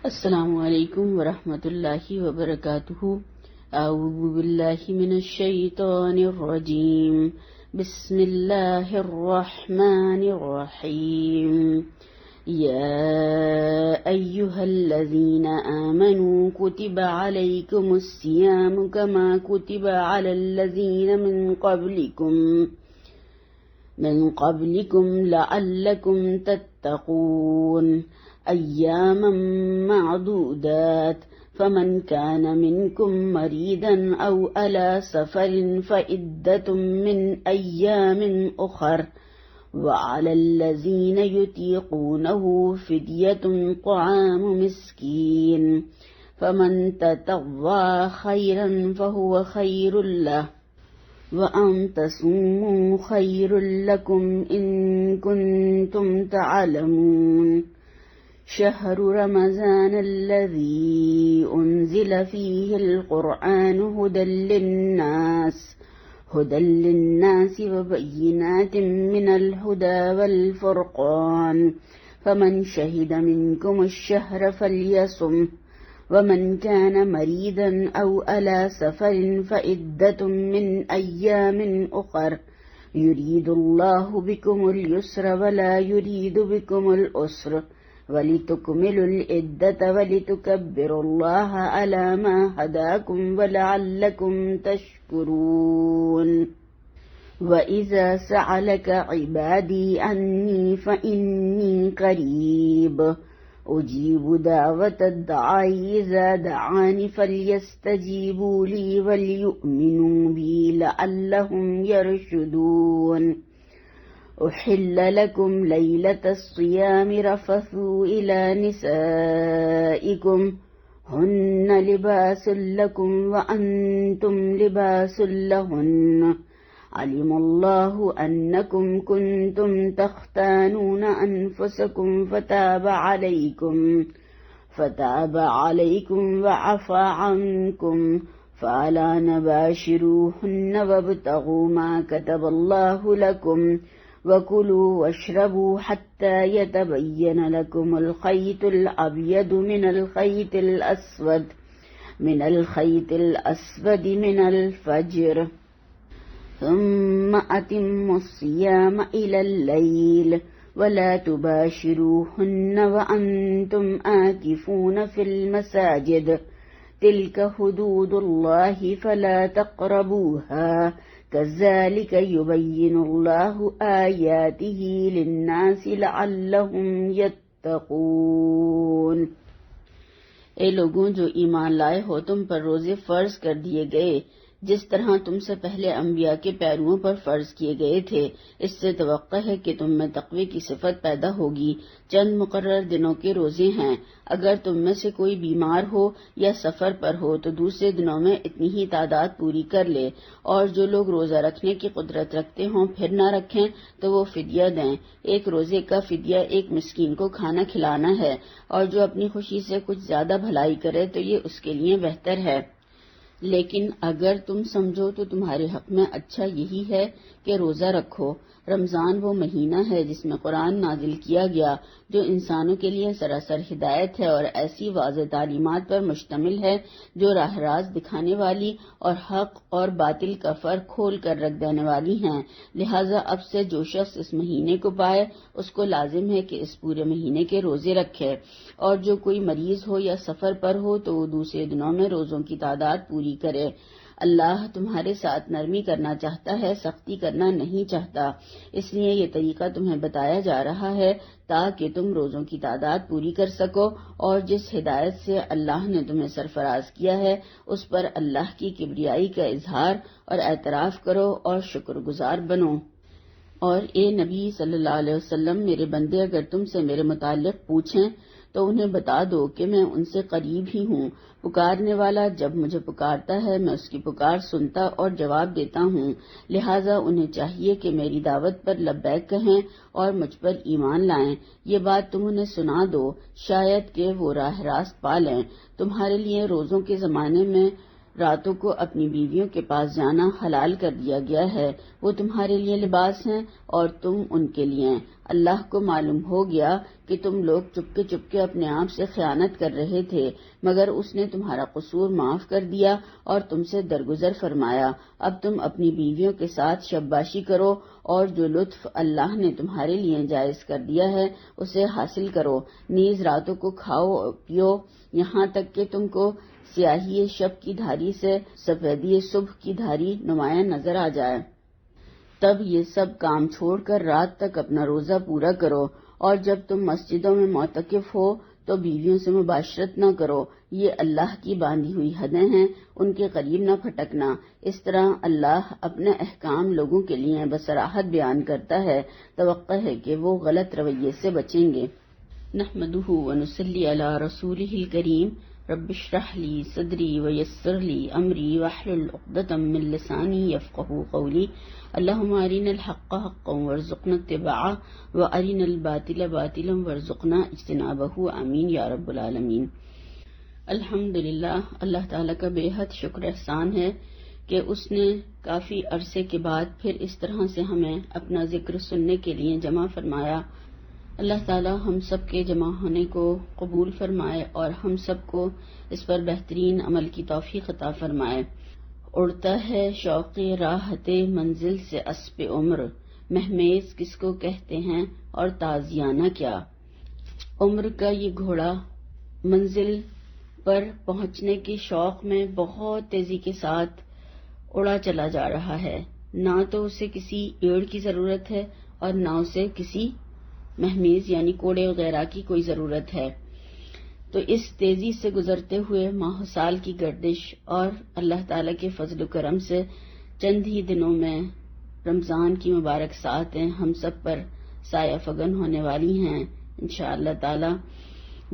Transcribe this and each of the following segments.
السلام علیکم ورحمۃ اللہ وبرکاتہ۔ اعوذ باللہ من الشیطان الرجیم، بسم اللہ الرحمن الرحیم۔ یا ایہا الذین آمنوا کتب علیکم الصیام کما کتب علی الذین من قبلکم لعلکم تتقون، ایاما معدودات، فمن كان منكم مريضا أو على سفر فعدة من أيام أخر، وعلى الذين يطيقونه فدية طعام مسكين، فمن تطوع خيرا فهو خير له، وأن تصوموا خير لكم إن كنتم تعلمون۔ شهر رمضان الذي أنزل فيه القرآن هدى للناس وبينات من الهدى والفرقان، فمن شهد منكم الشهر فليصم، ومن كان مريضا أو على سفر فعدة من أيام أخر، يريد الله بكم اليسر ولا يريد بكم العسر، وَلِتُكْمِلُوا الْعِدَّةَ وَلِتُكَبِّرُوا اللَّهَ عَلَى مَا هَدَاكُمْ وَلَعَلَّكُمْ تَشْكُرُونَ۔ وَإِذَا سَأَلَكَ عِبَادِي عَنِّي فَإِنِّي قَرِيبٌ أُجِيبُ دَعْوَةَ الدَّاعِ إِذَا دَعَانِ فَلْيَسْتَجِيبُوا لِي وَلْيُؤْمِنُوا بِي لَعَلَّهُمْ يَرْشُدُونَ۔ أحل لكم ليلة الصيام رفثوا إلى نسائكم هن لباس لكم وأنتم لباس لهن، علم الله أنكم كنتم تختانون أنفسكم فتاب عليكم وعفى عنكم، فالآن باشروهن وابتغوا ما كتب الله لكم، وَكُلُوا وَاشْرَبُوا حَتَّى يَتَبَيَّنَ لَكُمُ الْخَيْطُ الْأَبْيَضُ مِنَ الْخَيْطِ الْأَسْوَدِ مِنَ الْفَجْرِ، ثُمَّ أَتِمُّوا الصِّيَامَ إِلَى اللَّيْلِ، وَلَا تُبَاشِرُوهُنَّ وَأَنْتُمْ عَاكِفُونَ فِي الْمَسَاجِدِ، تِلْكَ حُدُودُ اللَّهِ فَلَا تَقْرَبُوهَا، كَذَلِكَ يُبَيِّنُ اللَّهُ آيَاتِهِ لِلنَّاسِ لَعَلَّهُمْ يَتَّقُونَ۔ اے لوگوں جو ایمان لائے ہو، تم پر روزے فرض کر دیے گئے جس طرح تم سے پہلے انبیاء کے پیرووں پر فرض کیے گئے تھے۔ اس سے توقع ہے کہ تم میں تقوی کی صفت پیدا ہوگی۔ چند مقرر دنوں کے روزے ہیں۔ اگر تم میں سے کوئی بیمار ہو یا سفر پر ہو تو دوسرے دنوں میں اتنی ہی تعداد پوری کر لے، اور جو لوگ روزہ رکھنے کی قدرت رکھتے ہوں پھر نہ رکھیں تو وہ فدیہ دیں۔ ایک روزے کا فدیہ ایک مسکین کو کھانا کھلانا ہے، اور جو اپنی خوشی سے کچھ زیادہ بھلائی کرے تو یہ اس کے لیے بہتر ہے۔ لیکن اگر تم سمجھو تو تمہارے حق میں اچھا یہی ہے کہ روزہ رکھو۔ رمضان وہ مہینہ ہے جس میں قرآن نازل کیا گیا، جو انسانوں کے لیے سراسر ہدایت ہے اور ایسی واضح تعلیمات پر مشتمل ہے جو راہ راست دکھانے والی اور حق اور باطل کا فرق کھول کر رکھ دینے والی ہیں۔ لہٰذا اب سے جو شخص اس مہینے کو پائے اس کو لازم ہے کہ اس پورے مہینے کے روزے رکھے، اور جو کوئی مریض ہو یا سفر پر ہو تو وہ دوسرے دنوں میں روزوں کی تعداد پوری کرے۔ اللہ تمہارے ساتھ نرمی کرنا چاہتا ہے، سختی کرنا نہیں چاہتا، اس لیے یہ طریقہ تمہیں بتایا جا رہا ہے تاکہ تم روزوں کی تعداد پوری کر سکو، اور جس ہدایت سے اللہ نے تمہیں سرفراز کیا ہے اس پر اللہ کی کبریائی کا اظہار اور اعتراف کرو اور شکر گزار بنو۔ اور اے نبی صلی اللہ علیہ وسلم، میرے بندے اگر تم سے میرے متعلق پوچھیں تو انہیں بتا دو کہ میں ان سے قریب ہی ہوں۔ پکارنے والا جب مجھے پکارتا ہے میں اس کی پکار سنتا اور جواب دیتا ہوں، لہٰذا انہیں چاہیے کہ میری دعوت پر لبیک کہیں اور مجھ پر ایمان لائیں۔ یہ بات تم انہیں سنا دو، شاید کہ وہ راہ راست پا لیں۔ تمہارے لیے روزوں کے زمانے میں راتوں کو اپنی بیویوں کے پاس جانا حلال کر دیا گیا ہے، وہ تمہارے لیے لباس ہیں اور تم ان کے لیے ہیں۔ اللہ کو معلوم ہو گیا کہ تم لوگ چپکے چپکے اپنے آپ سے خیانت کر رہے تھے، مگر اس نے تمہارا قصور معاف کر دیا اور تم سے درگزر فرمایا۔ اب تم اپنی بیویوں کے ساتھ شباشی کرو اور جو لطف اللہ نے تمہارے لیے جائز کر دیا ہے اسے حاصل کرو، نیز راتوں کو کھاؤ پیو یہاں تک کہ تم کو سیاہی شب کی دھاری سے سفیدی صبح کی دھاری نمایاں نظر آ جائے۔ تب یہ سب کام چھوڑ کر رات تک اپنا روزہ پورا کرو، اور جب تم مسجدوں میں معتکف ہو تو بیویوں سے مباشرت نہ کرو، یہ اللہ کی باندھی ہوئی حدیں ہیں، ان کے قریب نہ پھٹکنا۔ اس طرح اللہ اپنے احکام لوگوں کے لیے بصراحت بیان کرتا ہے، توقع ہے کہ وہ غلط رویے سے بچیں گے۔ نحمدہ ونصلی علی رسولہ الکریم، رب اشرح لی صدری ویسر لی امری واحلل عقدۃ من لسانی یفقہوا قولی۔ اللہم ارنا الحق حقا وارزقنا اتباعہ وارنا الباطل باطلا وارزقنا اجتنابہ، آمین یا رب العالمین۔ الحمدللہ، اللہ تعالیٰ کا بے حد شکر احسان ہے کہ اس نے کافی عرصے کے بعد پھر اس طرح سے ہمیں اپنا ذکر سننے کے لیے جمع فرمایا۔ اللہ تعالیٰ ہم سب کے جمع ہونے کو قبول فرمائے اور ہم سب کو اس پر بہترین عمل کی توفیق عطا فرمائے۔ اڑتا ہے شوق راحت منزل سے اسب عمر، مہمیز کس کو کہتے ہیں اور تازیانہ کیا۔ عمر کا یہ گھوڑا منزل پر پہنچنے کے شوق میں بہت تیزی کے ساتھ اڑا چلا جا رہا ہے، نہ تو اسے کسی ایڑ کی ضرورت ہے اور نہ اسے کسی مہمیز یعنی کوڑے وغیرہ کی کوئی ضرورت ہے۔ تو اس تیزی سے گزرتے ہوئے ماہ و سال کی گردش اور اللہ تعالیٰ کے فضل و کرم سے چند ہی دنوں میں رمضان کی مبارک ساعتیں ہم سب پر سایہ فگن ہونے والی ہیں انشاءاللہ تعالیٰ۔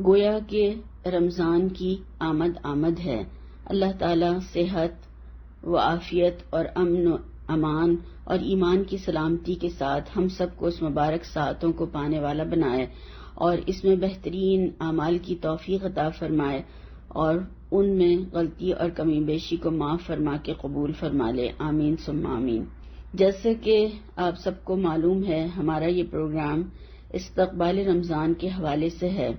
گویا کہ رمضان کی آمد ہے۔ اللہ تعالیٰ صحت و عافیت اور امن و امان اور ایمان کی سلامتی کے ساتھ ہم سب کو اس مبارک ساعتوں کو پانے والا بنائے اور اس میں بہترین اعمال کی توفیق عطا فرمائے اور ان میں غلطی اور کمی بیشی کو معاف فرما کے قبول فرما لے، آمین ثم آمین۔ جیسے کہ آپ سب کو معلوم ہے، ہمارا یہ پروگرام استقبال رمضان کے حوالے سے ہے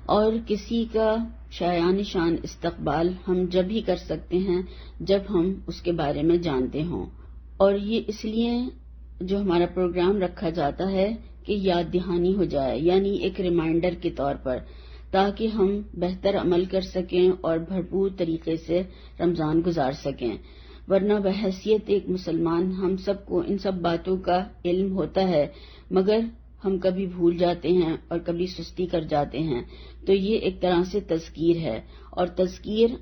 اور کسی کا شایان شان استقبال ہم جب ہی کر سکتے ہیں جب ہم اس کے بارے میں جانتے ہوں، اور یہ اس لیے جو ہمارا پروگرام رکھا جاتا ہے کہ یاد دہانی ہو جائے، یعنی ایک ریمائنڈر کے طور پر، تاکہ ہم بہتر عمل کر سکیں اور بھرپور طریقے سے رمضان گزار سکیں۔ ورنہ بحیثیت ایک مسلمان ہم سب کو ان سب باتوں کا علم ہوتا ہے، مگر ہم کبھی بھول جاتے ہیں اور کبھی سستی کر جاتے ہیں۔ تو یہ ایک طرح سے تذکیر ہے، اور تذکیر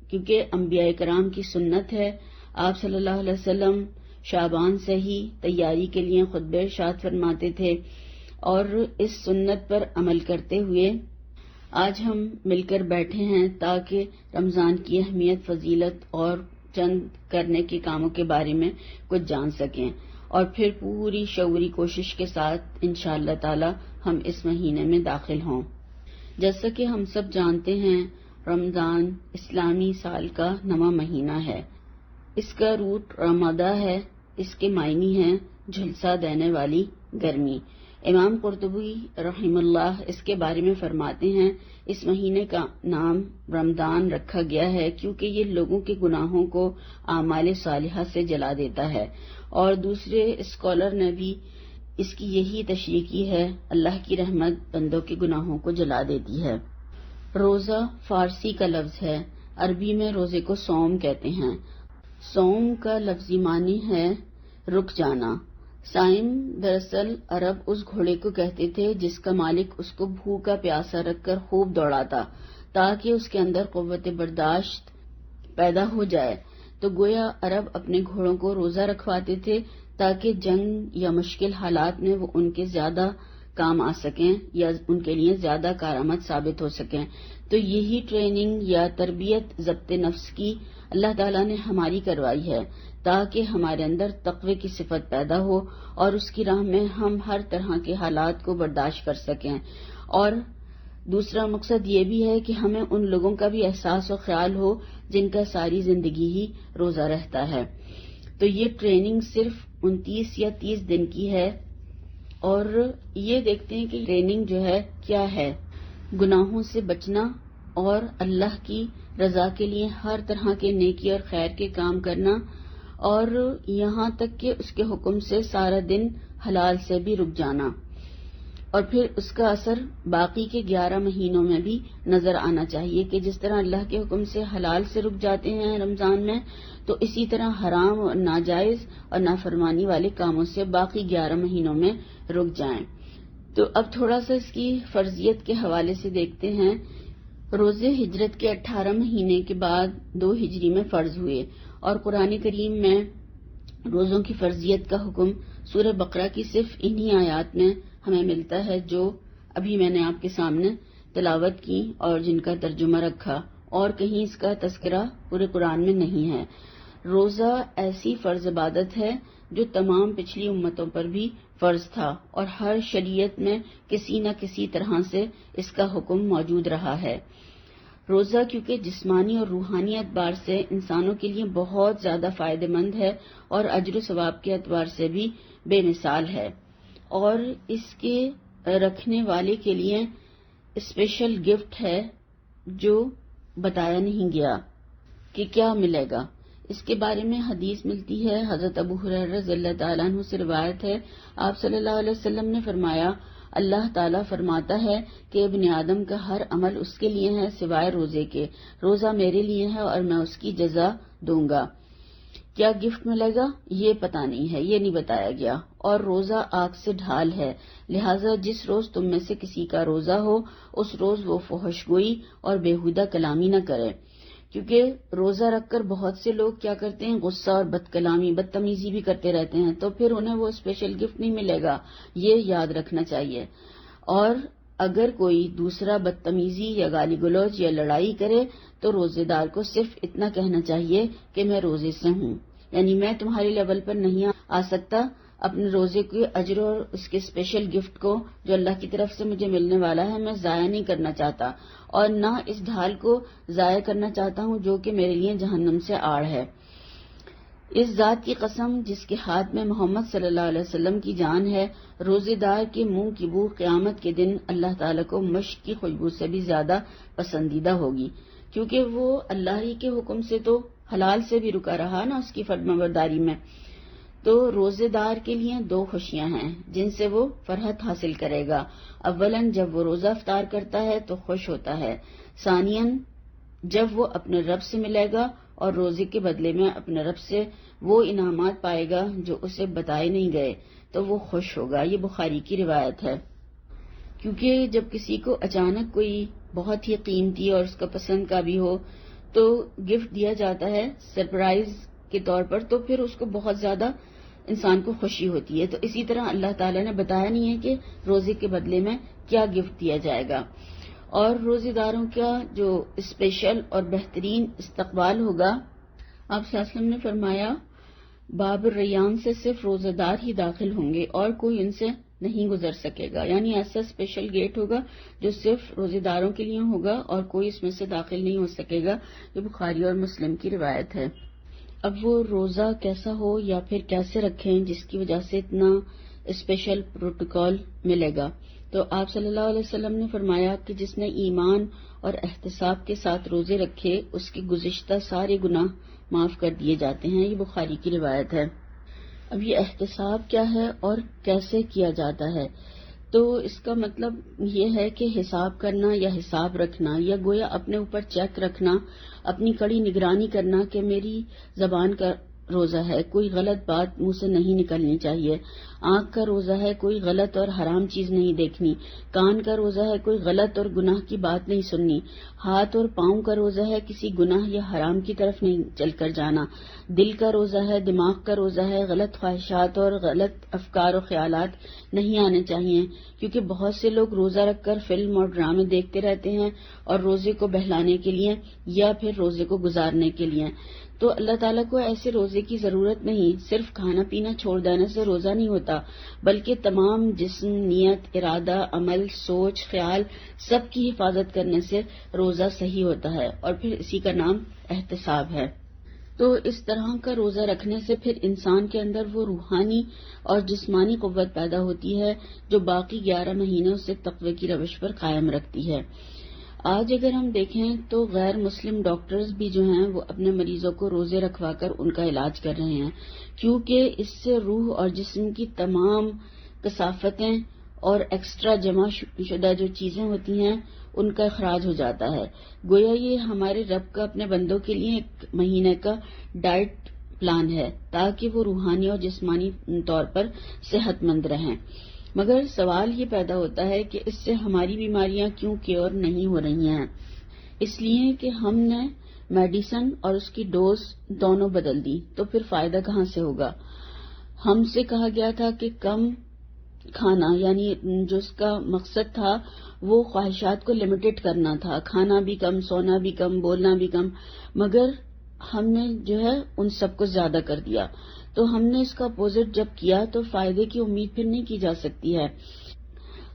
کیونکہ انبیاء کرام کی سنت ہے، آپ صلی اللہ علیہ وسلم شعبان سے ہی تیاری کے لیے خطبہ ارشاد فرماتے تھے، اور اس سنت پر عمل کرتے ہوئے آج ہم مل کر بیٹھے ہیں تاکہ رمضان کی اہمیت، فضیلت اور چند کرنے کے کاموں کے بارے میں کچھ جان سکیں، اور پھر پوری شعوری کوشش کے ساتھ انشاءاللہ تعالی ہم اس مہینے میں داخل ہوں۔ جیسا کہ ہم سب جانتے ہیں، رمضان اسلامی سال کا نواں مہینہ ہے۔ اس کا روٹ رمادہ ہے، اس کے معنی ہیں جھلسا دینے والی گرمی۔ امام قرطبی رحمہ اللہ اس کے بارے میں فرماتے ہیں، اس مہینے کا نام رمضان رکھا گیا ہے کیونکہ یہ لوگوں کے گناہوں کو اعمال صالحہ سے جلا دیتا ہے، اور دوسرے اسکالر نے بھی اس کی یہی تشریح کی ہے، اللہ کی رحمت بندوں کے گناہوں کو جلا دیتی ہے۔ روزہ فارسی کا لفظ ہے، عربی میں روزے کو صوم کہتے ہیں۔ صوم کا لفظی معنی ہے رک جانا۔ صائم دراصل عرب اس گھوڑے کو کہتے تھے جس کا مالک اس کو بھوکا پیاسا رکھ کر خوب دوڑاتا تاکہ اس کے اندر قوت برداشت پیدا ہو جائے۔ تو گویا عرب اپنے گھوڑوں کو روزہ رکھواتے تھے تاکہ جنگ یا مشکل حالات میں وہ ان کے زیادہ کام آ سکیں یا ان کے لیے زیادہ کارآمد ثابت ہو سکیں۔ تو یہی ٹریننگ یا تربیت ضبط نفس کی اللہ تعالیٰ نے ہماری کروائی ہے تاکہ ہمارے اندر تقوی کی صفت پیدا ہو اور اس کی راہ میں ہم ہر طرح کے حالات کو برداشت کر سکیں اور دوسرا مقصد یہ بھی ہے کہ ہمیں ان لوگوں کا بھی احساس و خیال ہو جن کا ساری زندگی ہی روزہ رہتا ہے. تو یہ ٹریننگ صرف 29 یا 30 دن کی ہے، اور یہ دیکھتے ہیں کہ ٹریننگ جو ہے کیا ہے. گناہوں سے بچنا اور اللہ کی رضا کے لیے ہر طرح کے نیکی اور خیر کے کام کرنا، اور یہاں تک کہ اس کے حکم سے سارا دن حلال سے بھی رک جانا، اور پھر اس کا اثر باقی کے 11 مہینوں میں بھی نظر آنا چاہیے کہ جس طرح اللہ کے حکم سے حلال سے رک جاتے ہیں رمضان میں، تو اسی طرح حرام اور ناجائز اور نافرمانی والے کاموں سے باقی 11 مہینوں میں رک جائیں. تو اب تھوڑا سا اس کی فرضیت کے حوالے سے دیکھتے ہیں. روزے ہجرت کے 18 مہینے کے بعد 2 ہجری میں فرض ہوئے، اور قرآن کریم میں روزوں کی فرضیت کا حکم سورہ بقرہ کی صرف انہی آیات میں ہمیں ملتا ہے جو ابھی میں نے آپ کے سامنے تلاوت کی اور جن کا ترجمہ رکھا، اور کہیں اس کا تذکرہ پورے قرآن میں نہیں ہے. روزہ ایسی فرض عبادت ہے جو تمام پچھلی امتوں پر بھی فرض تھا، اور ہر شریعت میں کسی نہ کسی طرح سے اس کا حکم موجود رہا ہے. روزہ کیونکہ جسمانی اور روحانی اعتبار سے انسانوں کے لیے بہت زیادہ فائدہ مند ہے اور اجر و ثواب کے اعتبار سے بھی بے مثال ہے، اور اس کے رکھنے والے کے لیے اسپیشل گفٹ ہے جو بتایا نہیں گیا کہ کیا ملے گا. اس کے بارے میں حدیث ملتی ہے، حضرت ابو ہریرہ رضی اللہ تعالیٰ عنہ سے روایت ہے، آپ صلی اللہ علیہ وسلم نے فرمایا، اللہ تعالیٰ فرماتا ہے کہ ابن آدم کا ہر عمل اس کے لیے ہے سوائے روزے کے. روزہ میرے لیے ہے اور میں اس کی جزا دوں گا. کیا گفٹ ملے گا یہ پتہ نہیں ہے، یہ نہیں بتایا گیا. اور روزہ آگ سے ڈھال ہے، لہٰذا جس روز تم میں سے کسی کا روزہ ہو اس روز وہ فحش گوئی اور بیہودہ کلامی نہ کرے، کیونکہ روزہ رکھ کر بہت سے لوگ کیا کرتے ہیں، غصہ اور بدتمیزی بھی کرتے رہتے ہیں، تو پھر انہیں وہ اسپیشل گفٹ نہیں ملے گا، یہ یاد رکھنا چاہیے. اور اگر کوئی دوسرا بدتمیزی یا گالی گلوچ یا لڑائی کرے تو روزے دار کو صرف اتنا کہنا چاہیے کہ میں روزے سے ہوں، یعنی میں تمہارے لیول پر نہیں آ سکتا، اپنے روزے کے اجر اور اس کے اسپیشل گفٹ کو جو اللہ کی طرف سے مجھے ملنے والا ہے میں ضائع نہیں کرنا چاہتا، اور نہ اس ڈھال کو ضائع کرنا چاہتا ہوں جو کہ میرے لیے جہنم سے آڑ ہے. اس ذات کی قسم جس کے ہاتھ میں محمد صلی اللہ علیہ وسلم کی جان ہے، روزے دار کے منہ کی بو قیامت کے دن اللہ تعالیٰ کو مشک کی خوشبو سے بھی زیادہ پسندیدہ ہوگی، کیونکہ وہ اللہ ہی کے حکم سے تو حلال سے بھی رکا رہا نا اس کی فرمانبرداری میں. تو روزے دار کے لیے 2 خوشیاں ہیں جن سے وہ فرحت حاصل کرے گا. اولاً جب وہ روزہ افطار کرتا ہے تو خوش ہوتا ہے، ثانیاً جب وہ اپنے رب سے ملے گا اور روزے کے بدلے میں اپنے رب سے وہ انعامات پائے گا جو اسے بتائے نہیں گئے تو وہ خوش ہوگا. یہ بخاری کی روایت ہے. کیونکہ جب کسی کو اچانک کوئی بہت ہی قیمتی اور اس کا پسند کا بھی ہو تو گفٹ دیا جاتا ہے سرپرائز کے طور پر، تو پھر اس کو بہت زیادہ انسان کو خوشی ہوتی ہے. تو اسی طرح اللہ تعالیٰ نے بتایا نہیں ہے کہ روزے کے بدلے میں کیا گفٹ دیا جائے گا. اور روزے داروں کا جو اسپیشل اور بہترین استقبال ہوگا، آپ صلی اللہ علیہ وسلم نے فرمایا باب الریان سے صرف روزہ دار ہی داخل ہوں گے اور کوئی ان سے نہیں گزر سکے گا، یعنی ایسا اسپیشل گیٹ ہوگا جو صرف روزے داروں کے لیے ہوگا اور کوئی اس میں سے داخل نہیں ہو سکے گا. یہ بخاری اور مسلم کی روایت ہے. اب وہ روزہ کیسا ہو یا پھر کیسے رکھیں جس کی وجہ سے اتنا اسپیشل پروٹوکول ملے گا. تو آپ صلی اللہ علیہ وسلم نے فرمایا کہ جس نے ایمان اور احتساب کے ساتھ روزے رکھے اس کے گزشتہ سارے گناہ معاف کر دیے جاتے ہیں. یہ بخاری کی روایت ہے. اب یہ احتساب کیا ہے اور کیسے کیا جاتا ہے؟ تو اس کا مطلب یہ ہے کہ حساب کرنا یا حساب رکھنا یا گویا اپنے اوپر چیک رکھنا، اپنی کڑی نگرانی کرنا کہ میری زبان کا روزہ ہے، کوئی غلط بات منہ سے نہیں نکلنی چاہیے، آنکھ کا روزہ ہے، کوئی غلط اور حرام چیز نہیں دیکھنی، کان کا روزہ ہے، کوئی غلط اور گناہ کی بات نہیں سننی، ہاتھ اور پاؤں کا روزہ ہے، کسی گناہ یا حرام کی طرف نہیں چل کر جانا، دل کا روزہ ہے، دماغ کا روزہ ہے، غلط خواہشات اور غلط افکار و خیالات نہیں آنے چاہیے، کیونکہ بہت سے لوگ روزہ رکھ کر فلم اور ڈرامے دیکھتے رہتے ہیں اور روزے کو بہلانے کے لیے یا پھر روزے کو گزارنے کے لیے. تو اللہ تعالیٰ کو ایسے روزے کی ضرورت نہیں. صرف کھانا پینا چھوڑ دینے سے روزہ نہیں ہوتا، بلکہ تمام جسم، نیت، ارادہ، عمل، سوچ، خیال سب کی حفاظت کرنے سے روزہ صحیح ہوتا ہے، اور پھر اسی کا نام احتساب ہے. تو اس طرح کا روزہ رکھنے سے پھر انسان کے اندر وہ روحانی اور جسمانی قوت پیدا ہوتی ہے جو باقی 11 مہینے اسے تقوی کی روش پر قائم رکھتی ہے. آج اگر ہم دیکھیں تو غیر مسلم ڈاکٹرز بھی جو ہیں وہ اپنے مریضوں کو روزے رکھوا کر ان کا علاج کر رہے ہیں، کیونکہ اس سے روح اور جسم کی تمام کثافتیں اور ایکسٹرا جمع شدہ جو چیزیں ہوتی ہیں ان کا اخراج ہو جاتا ہے. گویا یہ ہمارے رب کا اپنے بندوں کے لیے ایک مہینے کا ڈائٹ پلان ہے تاکہ وہ روحانی اور جسمانی طور پر صحت مند رہیں. مگر سوال یہ پیدا ہوتا ہے کہ اس سے ہماری بیماریاں کیوں کیور نہیں ہو رہی ہیں؟ اس لیے کہ ہم نے میڈیسن اور اس کی ڈوز دونوں بدل دی، تو پھر فائدہ کہاں سے ہوگا؟ ہم سے کہا گیا تھا کہ کم کھانا، یعنی جو اس کا مقصد تھا وہ خواہشات کو لمیٹڈ کرنا تھا، کھانا بھی کم، سونا بھی کم، بولنا بھی کم، مگر ہم نے جو ہے ان سب کو زیادہ کر دیا. تو ہم نے اس کا اپوزٹ جب کیا تو فائدے کی امید پھر نہیں کی جا سکتی ہے.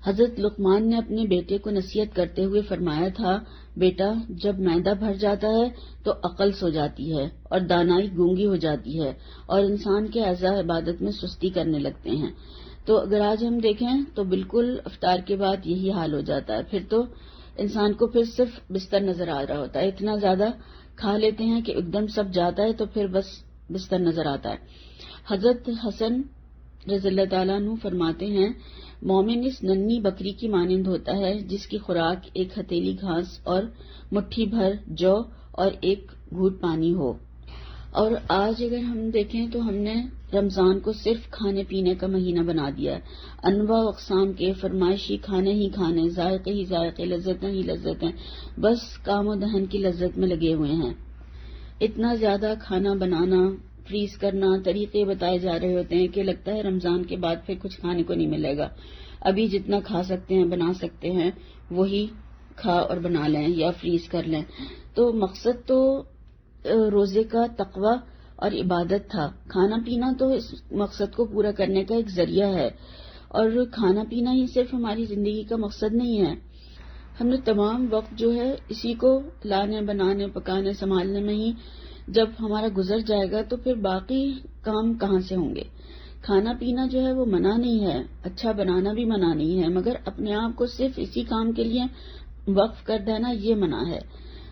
حضرت لقمان نے اپنے بیٹے کو نصیحت کرتے ہوئے فرمایا تھا، بیٹا جب معدہ بھر جاتا ہے تو عقل سو جاتی ہے اور دانائی گونگی ہو جاتی ہے اور انسان کے اعضاء عبادت میں سستی کرنے لگتے ہیں. تو اگر آج ہم دیکھیں تو بالکل افطار کے بعد یہی حال ہو جاتا ہے. پھر تو انسان کو پھر صرف بستر نظر آ رہا ہوتا ہے، اتنا زیادہ کھا لیتے ہیں کہ ایک دم سب جاتا ہے تو پھر بس بستر نظر آتا ہے. حضرت حسن رضی اللہ تعالیٰ عنہ فرماتے ہیں، مومن اس ننھی بکری کی مانند ہوتا ہے جس کی خوراک ایک ہتھیلی گھاس اور مٹھی بھر جو اور ایک گھونٹ پانی ہو. اور آج اگر ہم دیکھیں تو ہم نے رمضان کو صرف کھانے پینے کا مہینہ بنا دیا ہے. انواع و اقسام کے فرمائشی کھانے ہی کھانے، ذائقے ہی ذائقے، لذتیں ہی لذتیں، بس کام و دہن کی لذت میں لگے ہوئے ہیں. اتنا زیادہ کھانا بنانا، فریز کرنا، طریقے بتائے جا رہے ہوتے ہیں کہ لگتا ہے رمضان کے بعد پھر کچھ کھانے کو نہیں ملے گا. ابھی جتنا کھا سکتے ہیں، بنا سکتے ہیں، وہی کھا اور بنا لیں یا فریز کر لیں. تو مقصد تو روزے کا تقوی اور عبادت تھا. کھانا پینا تو اس مقصد کو پورا کرنے کا ایک ذریعہ ہے، اور کھانا پینا ہی صرف ہماری زندگی کا مقصد نہیں ہے. ہم نے تمام وقت جو ہے اسی کو لانے، بنانے، پکانے، سنبھالنے میں ہی جب ہمارا گزر جائے گا تو پھر باقی کام کہاں سے ہوں گے؟ کھانا پینا جو ہے وہ منع نہیں ہے، اچھا بنانا بھی منع نہیں ہے، مگر اپنے آپ کو صرف اسی کام کے لیے وقف کر دینا یہ منع ہے.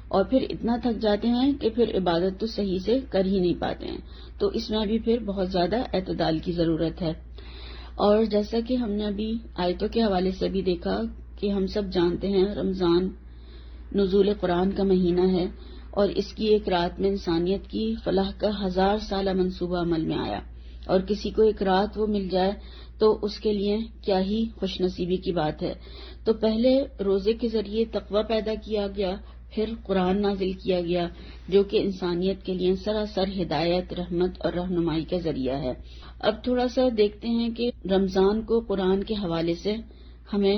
اور پھر اتنا تھک جاتے ہیں کہ پھر عبادت تو صحیح سے کر ہی نہیں پاتے ہیں. تو اس میں بھی پھر بہت زیادہ اعتدال کی ضرورت ہے. اور جیسا کہ ہم نے ابھی آیتوں کے حوالے سے بھی دیکھا کہ ہم سب جانتے ہیں رمضان نزول قرآن کا مہینہ ہے، اور اس کی ایک رات میں انسانیت کی فلاح کا 1000 سالہ منصوبہ عمل میں آیا. اور کسی کو ایک رات وہ مل جائے تو اس کے لیے کیا ہی خوش نصیبی کی بات ہے. تو پہلے روزے کے ذریعے تقوی پیدا کیا گیا، پھر قرآن نازل کیا گیا جو کہ انسانیت کے لیے سراسر ہدایت، رحمت اور رہنمائی کا ذریعہ ہے. اب تھوڑا سا دیکھتے ہیں کہ رمضان کو قرآن کے حوالے سے ہمیں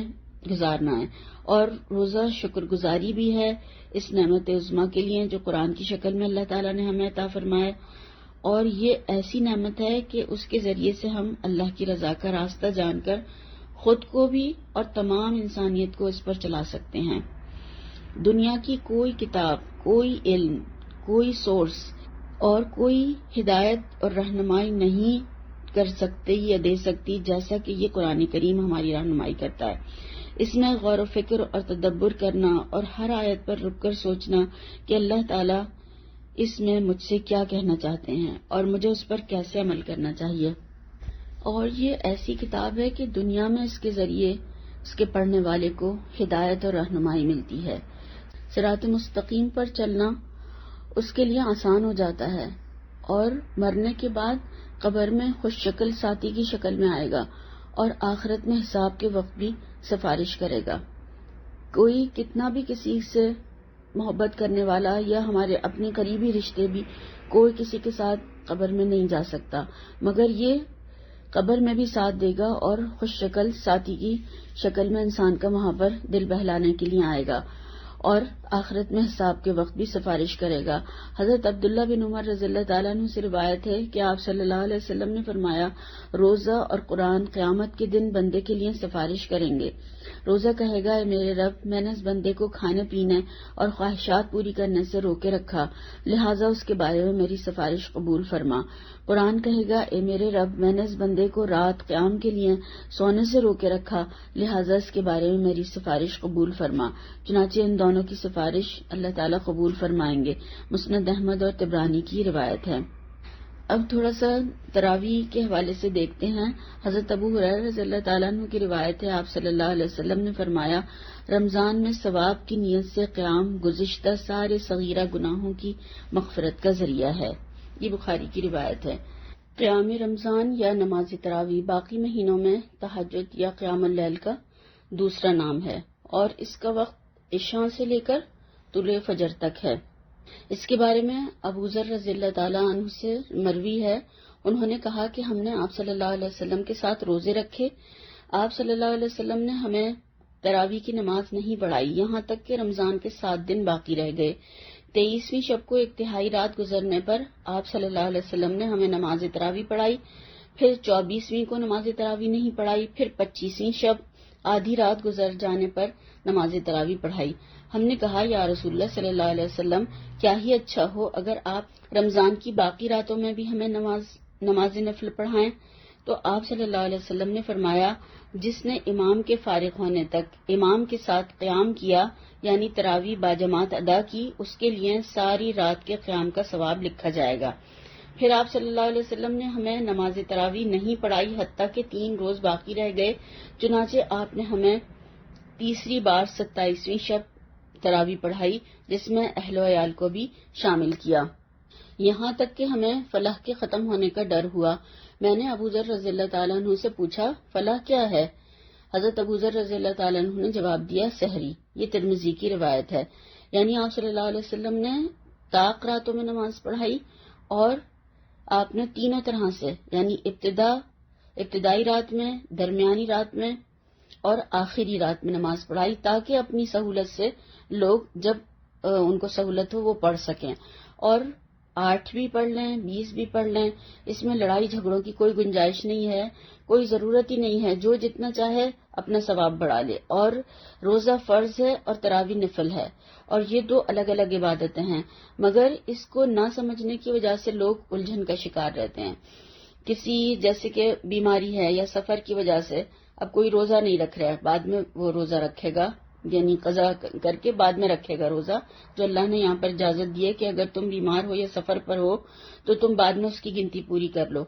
گزارنا ہے، اور روزہ شکر گزاری بھی ہے اس نعمت عظمیٰ کے لیے جو قرآن کی شکل میں اللہ تعالیٰ نے ہمیں عطا فرمایا. اور یہ ایسی نعمت ہے کہ اس کے ذریعے سے ہم اللہ کی رضا کا راستہ جان کر خود کو بھی اور تمام انسانیت کو اس پر چلا سکتے ہیں. دنیا کی کوئی کتاب، کوئی علم، کوئی سورس اور کوئی ہدایت اور رہنمائی نہیں کر سکتی یا دے سکتی جیسا کہ یہ قرآن کریم ہماری رہنمائی کرتا ہے. اس میں غور و فکر اور تدبر کرنا اور ہر آیت پر رک کر سوچنا کہ اللہ تعالیٰ اس میں مجھ سے کیا کہنا چاہتے ہیں اور مجھے اس پر کیسے عمل کرنا چاہیے. اور یہ ایسی کتاب ہے کہ دنیا میں اس کے ذریعے اس کے پڑھنے والے کو ہدایت اور رہنمائی ملتی ہے. صراط مستقیم پر چلنا اس کے لیے آسان ہو جاتا ہے، اور مرنے کے بعد قبر میں خوش شکل ساتھی کی شکل میں آئے گا، اور آخرت میں حساب کے وقت بھی سفارش کرے گا. کوئی کتنا بھی کسی سے محبت کرنے والا یا ہمارے اپنے قریبی رشتے بھی کوئی کسی کے ساتھ قبر میں نہیں جا سکتا، مگر یہ قبر میں بھی ساتھ دے گا اور خوش شکل ساتھی کی شکل میں انسان کا وہاں پر دل بہلانے کے لیے آئے گا. اور آخرت میں حساب کے وقت بھی سفارش کرے گا۔ حضرت عبداللہ بن عمر رضی اللہ تعالیٰ عنہ سے روایت ہے کہ آپ صلی اللہ علیہ وسلم نے فرمایا، روزہ اور قرآن قیامت کے دن بندے کے لیے سفارش کریں گے۔ روزہ کہے گا، اے میرے رب، میں نے اس بندے کو کھانے پینے اور خواہشات پوری کرنے سے روکے رکھا، لہٰذا اس کے بارے میں میری سفارش قبول فرما۔ قرآن کہے گا، اے میرے رب، میں نے اس بندے کو رات قیام کے لیے سونے سے روکے رکھا، لہٰذا اس کے بارے میں میری سفارش قبول فرما۔ چنانچہ ان دونوں کی سفارش اللہ تعالیٰ قبول فرمائیں گے۔ مسند احمد اور طبرانی کی روایت ہے۔ اب تھوڑا سا تراویح کے حوالے سے دیکھتے ہیں۔ حضرت ابو ہریرہ رضی اللہ تعالیٰ عنہ کی روایت ہے، آپ صلی اللہ علیہ وسلم نے فرمایا، رمضان میں ثواب کی نیت سے قیام گزشتہ سارے صغیرہ گناہوں کی مغفرت کا ذریعہ ہے۔ یہ بخاری کی روایت ہے۔ قیام رمضان یا نماز تراویح باقی مہینوں میں تہجد یا قیام اللیل کا دوسرا نام ہے، اور اس کا وقت عشاء سے لے کر طلوع فجر تک ہے۔ اس کے بارے میں ابو ذر رضی اللہ تعالیٰ عنہ سے مروی ہے، انہوں نے کہا کہ ہم نے آپ صلی اللہ علیہ وسلم کے ساتھ روزے رکھے، آپ صلی اللہ علیہ وسلم نے ہمیں تراویح کی نماز نہیں پڑھائی، یہاں تک کہ رمضان کے 7 دن باقی رہ گئے۔ 23ویں شب کو ایک تہائی رات گزرنے پر آپ صلی اللہ علیہ وسلم نے ہمیں نماز تراویح پڑھائی، پھر 24ویں کو نماز تراویح نہیں پڑھائی، پھر 25ویں شب آدھی رات گزر جانے پر نماز تراویح پڑھائی۔ ہم نے کہا، یا رسول اللہ صلی اللہ علیہ وسلم، کیا ہی اچھا ہو اگر آپ رمضان کی باقی راتوں میں بھی ہمیں نماز نفل پڑھائیں۔ تو آپ صلی اللہ علیہ وسلم نے فرمایا، جس نے امام کے فارغ ہونے تک امام کے ساتھ قیام کیا، یعنی تراویح باجماعت ادا کی، اس کے لیے ساری رات کے قیام کا ثواب لکھا جائے گا۔ پھر آپ صلی اللہ علیہ وسلم نے ہمیں نماز تراویح نہیں پڑھائی حتیٰ کہ 3 روز باقی رہ گئے، چنانچہ آپ نے ہمیں تیسری بار 27ویں شب تراویح پڑھائی، جس میں اہل و عیال کو بھی شامل کیا، یہاں تک کہ ہمیں فلاح کے ختم ہونے کا ڈر ہوا۔ میں نے ابو ذر رضی اللہ تعالیٰ عنہ سے پوچھا، فلاح کیا ہے؟ حضرت ابو ذر رضی اللہ تعالیٰ عنہ نے جواب دیا، سحری۔ یہ ترمذی کی روایت ہے۔ یعنی آپ صلی اللہ علیہ وسلم نے طاق راتوں میں نماز پڑھائی، اور آپ نے تینوں طرح سے، یعنی ابتدائی رات میں، درمیانی رات میں اور آخری رات میں نماز پڑھائی، تاکہ اپنی سہولت سے لوگ جب ان کو سہولت ہو وہ پڑھ سکیں، اور 8 بھی پڑھ لیں، 20 بھی پڑھ لیں، اس میں لڑائی جھگڑوں کی کوئی گنجائش نہیں ہے، کوئی ضرورت ہی نہیں ہے، جو جتنا چاہے اپنا ثواب بڑھا لے۔ اور روزہ فرض ہے اور تراویح نفل ہے، اور یہ 2 الگ الگ عبادتیں ہیں، مگر اس کو نہ سمجھنے کی وجہ سے لوگ الجھن کا شکار رہتے ہیں۔ کسی جیسے کہ بیماری ہے یا سفر کی وجہ سے اب کوئی روزہ نہیں رکھ رہا ہے، بعد میں وہ روزہ رکھے گا، یعنی قضا کر کے بعد میں رکھے گا روزہ، جو اللہ نے یہاں پر اجازت دی ہے کہ اگر تم بیمار ہو یا سفر پر ہو تو تم بعد میں اس کی گنتی پوری کر لو۔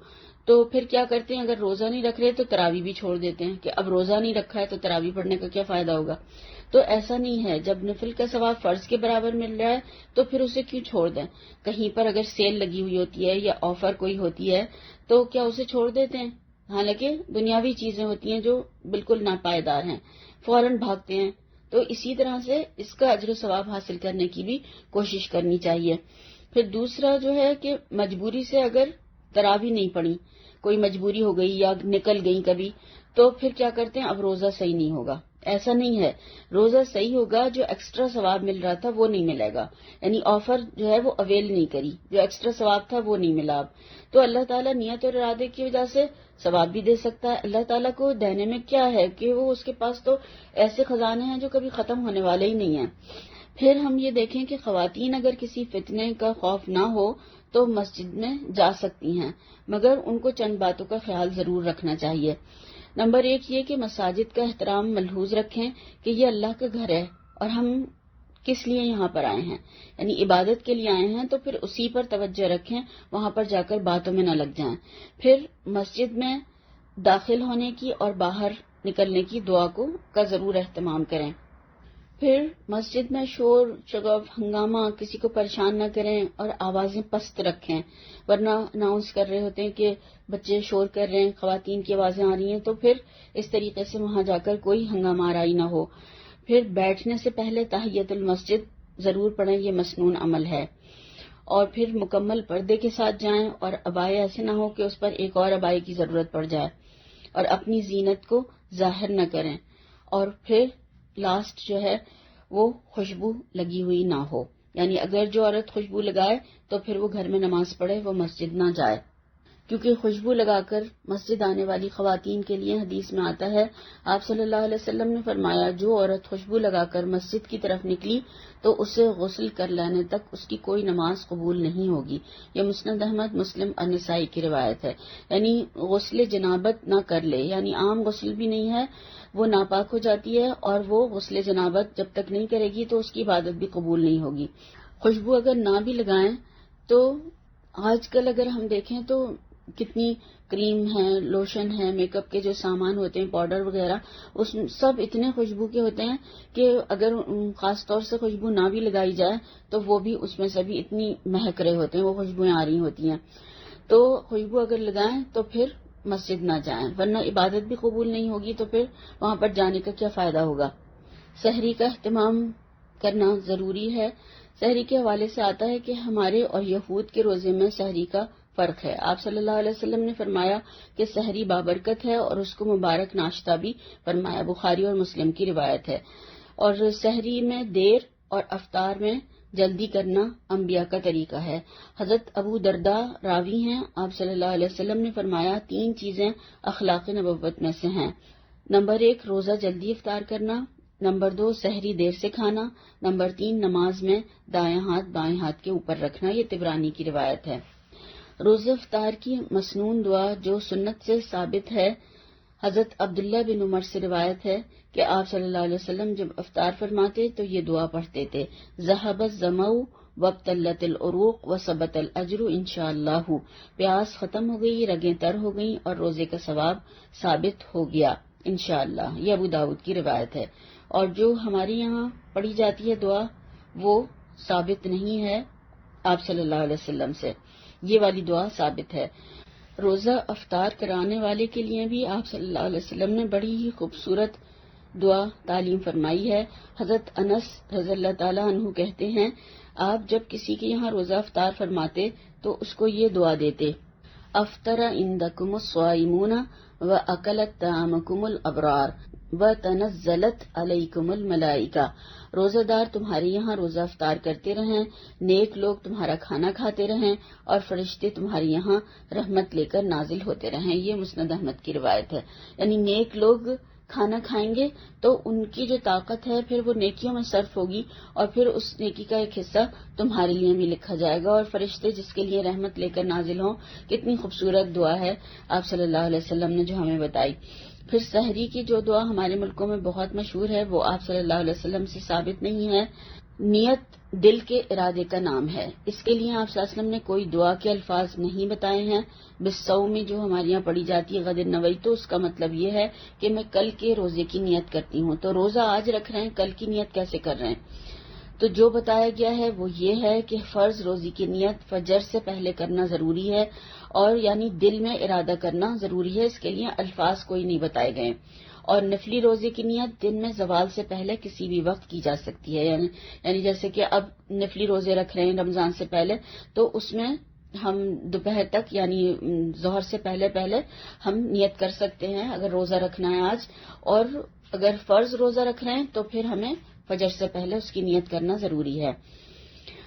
تو پھر کیا کرتے ہیں، اگر روزہ نہیں رکھ رہے تو تراویح بھی چھوڑ دیتے ہیں کہ اب روزہ نہیں رکھا ہے تو تراویح پڑھنے کا کیا فائدہ ہوگا۔ تو ایسا نہیں ہے، جب نفل کا ثواب فرض کے برابر مل رہا ہے تو پھر اسے کیوں چھوڑ دیں؟ کہیں پر اگر سیل لگی ہوئی ہوتی ہے یا آفر کوئی ہوتی ہے تو کیا اسے چھوڑ دیتے ہیں؟ حالانکہ دنیاوی چیزیں ہوتی ہیں جو بالکل ناپائیدار ہیں، فوراً بھاگتے ہیں۔ تو اسی طرح سے اس کا اجر و ثواب حاصل کرنے کی بھی کوشش کرنی چاہیے۔ پھر دوسرا جو ہے کہ مجبوری سے اگر تراویح نہیں پڑھی، کوئی مجبوری ہو گئی یا نکل گئی کبھی، تو پھر کیا کرتے ہیں، اب روزہ صحیح نہیں ہوگا۔ ایسا نہیں ہے، روزہ صحیح ہوگا، جو ایکسٹرا ثواب مل رہا تھا وہ نہیں ملے گا، یعنی آفر جو ہے وہ اویل نہیں کری، جو ایکسٹرا ثواب تھا وہ نہیں ملا۔ اب تو اللہ تعالیٰ نیت اور ارادے کی وجہ سے ثواب بھی دے سکتا ہے۔ اللہ تعالیٰ کو دینے میں کیا ہے کہ وہ اس کے پاس تو ایسے خزانے ہیں جو کبھی ختم ہونے والے ہی نہیں ہیں۔ پھر ہم یہ دیکھیں کہ خواتین اگر کسی فتنے کا خوف نہ ہو تو مسجد میں جا سکتی ہیں، مگر ان کو چند باتوں کا خیال ضرور رکھنا چاہیے۔ نمبر 1 یہ کہ مساجد کا احترام ملحوظ رکھیں کہ یہ اللہ کا گھر ہے اور ہم کس لیے یہاں پر آئے ہیں، یعنی عبادت کے لیے آئے ہیں، تو پھر اسی پر توجہ رکھیں، وہاں پر جا کر باتوں میں نہ لگ جائیں۔ پھر مسجد میں داخل ہونے کی اور باہر نکلنے کی دعا کا ضرور اہتمام کریں۔ پھر مسجد میں شور شغف ہنگامہ کسی کو پریشان نہ کریں اور آوازیں پست رکھیں، ورنہ اناؤنس کر رہے ہوتے ہیں کہ بچے شور کر رہے ہیں، خواتین کی آوازیں آ رہی ہیں، تو پھر اس طریقے سے وہاں جا کر کوئی ہنگامہ آرائی نہ ہو۔ پھر بیٹھنے سے پہلے تحیت المسجد ضرور پڑھیں، یہ مسنون عمل ہے۔ اور پھر مکمل پردے کے ساتھ جائیں، اور عبایا ایسے نہ ہو کہ اس پر ایک اور عبائی کی ضرورت پڑ جائے، اور اپنی زینت کو ظاہر نہ کریں۔ اور پھر لاسٹ جو ہے وہ خوشبو لگی ہوئی نہ ہو، یعنی اگر جو عورت خوشبو لگائے تو پھر وہ گھر میں نماز پڑھے، وہ مسجد نہ جائے، کیونکہ خوشبو لگا کر مسجد آنے والی خواتین کے لیے حدیث میں آتا ہے، آپ صلی اللہ علیہ وسلم نے فرمایا جو عورت خوشبو لگا کر مسجد کی طرف نکلی تو اسے غسل کر لینے تک اس کی کوئی نماز قبول نہیں ہوگی۔ یہ مسند احمد، مسلم اور نسائی کی روایت ہے۔ یعنی غسل جنابت نہ کر لے، یعنی عام غسل بھی نہیں ہے، وہ ناپاک ہو جاتی ہے، اور وہ غسل جنابت جب تک نہیں کرے گی تو اس کی عبادت بھی قبول نہیں ہوگی۔ خوشبو اگر نہ بھی لگائیں تو آج کل اگر ہم دیکھیں تو کتنی کریم ہے، لوشن ہے، میک اپ کے جو سامان ہوتے ہیں، پاؤڈر وغیرہ، اس میں سب اتنے خوشبو کے ہوتے ہیں کہ اگر خاص طور سے خوشبو نہ بھی لگائی جائے تو وہ بھی اس میں سے بھی اتنی مہک رہے ہوتے ہیں، وہ خوشبوئیں آ رہی ہوتی ہیں۔ تو خوشبو اگر لگائیں تو پھر مسجد نہ جائیں، ورنہ عبادت بھی قبول نہیں ہوگی، تو پھر وہاں پر جانے کا کیا فائدہ ہوگا۔ سحری کا اہتمام کرنا ضروری ہے۔ سحری کے حوالے سے آتا ہے کہ ہمارے اور یہود کے روزے میں سحری کا فرق ہے۔ آپ صلی اللہ علیہ وسلم نے فرمایا کہ سحری بابرکت ہے اور اس کو مبارک ناشتہ بھی فرمایا، بخاری اور مسلم کی روایت ہے۔ اور سحری میں دیر اور افطار میں جلدی کرنا انبیاء کا طریقہ ہے۔ حضرت ابو درداء راوی ہیں، آپ صلی اللہ علیہ وسلم نے فرمایا 3 چیزیں اخلاق نبوت میں سے ہیں۔ نمبر 1 روزہ جلدی افطار کرنا، نمبر 2 سحری دیر سے کھانا، نمبر 3 نماز میں دائیں ہاتھ بائیں ہاتھ کے اوپر رکھنا۔ یہ طبرانی کی روایت ہے۔ روزہ افطار کی مسنون دعا جو سنت سے ثابت ہے، حضرت عبداللہ بن عمر سے روایت ہے کہ آپ صلی اللہ علیہ وسلم جب افطار فرماتے تو یہ دعا پڑھتے تھے، ذہب الظمأ وابتلت العروق وثبت الاجر انشاءاللہ، پیاس ختم ہو گئی، رگیں تر ہو گئیں اور روزے کا ثواب ثابت ہو گیا انشاءاللہ۔ یہ ابو داؤد کی روایت ہے، اور جو ہمارے یہاں پڑھی جاتی ہے دعا وہ ثابت نہیں ہے آپ صلی اللہ علیہ وسلم سے، یہ والی دعا ثابت ہے۔ روزہ افطار کرانے والے کے لیے بھی آپ صلی اللہ علیہ وسلم نے بڑی ہی خوبصورت دعا تعلیم فرمائی ہے۔ حضرت انس رضی اللہ تعالیٰ عنہ کہتے ہیں آپ جب کسی کے یہاں روزہ افطار فرماتے تو اس کو یہ دعا دیتے، افطر عندکم الصائمون واکلت طعامکم الابرار وتنزلت علیکم الملائکہ، روزہ دار تمہارے یہاں روزہ افطار کرتے رہیں، نیک لوگ تمہارا کھانا کھاتے رہیں اور فرشتے تمہارے یہاں رحمت لے کر نازل ہوتے رہیں۔ یہ مسند احمد کی روایت ہے۔ یعنی نیک لوگ کھانا کھائیں گے تو ان کی جو طاقت ہے پھر وہ نیکیوں میں صرف ہوگی، اور پھر اس نیکی کا ایک حصہ تمہارے لیے بھی لکھا جائے گا، اور فرشتے جس کے لیے رحمت لے کر نازل ہوں۔ کتنی خوبصورت دعا ہے آپ صلی اللہ علیہ وسلم نے جو ہمیں بتائی۔ پھر سحری کی جو دعا ہمارے ملکوں میں بہت مشہور ہے وہ آپ صلی اللہ علیہ وسلم سے ثابت نہیں ہے۔ نیت دل کے ارادے کا نام ہے، اس کے لیے آپ صلی اللہ علیہ وسلم نے کوئی دعا کے الفاظ نہیں بتائے ہیں۔ بالصوم میں جو ہمارے یہاں پڑھی جاتی ہے غد نویت، تو اس کا مطلب یہ ہے کہ میں کل کے روزے کی نیت کرتی ہوں، تو روزہ آج رکھ رہے ہیں، کل کی نیت کیسے کر رہے ہیں؟ تو جو بتایا گیا ہے وہ یہ ہے کہ فرض روزے کی نیت فجر سے پہلے کرنا ضروری ہے، اور یعنی دل میں ارادہ کرنا ضروری ہے، اس کے لیے الفاظ کوئی نہیں بتائے گئے۔ اور نفلی روزے کی نیت دن میں زوال سے پہلے کسی بھی وقت کی جا سکتی ہے، یعنی جیسے کہ اب نفلی روزے رکھ رہے ہیں رمضان سے پہلے، تو اس میں ہم دوپہر تک یعنی ظہر سے پہلے ہم نیت کر سکتے ہیں اگر روزہ رکھنا ہے آج، اور اگر فرض روزہ رکھ رہے ہیں تو پھر ہمیں فجر سے پہلے اس کی نیت کرنا ضروری ہے۔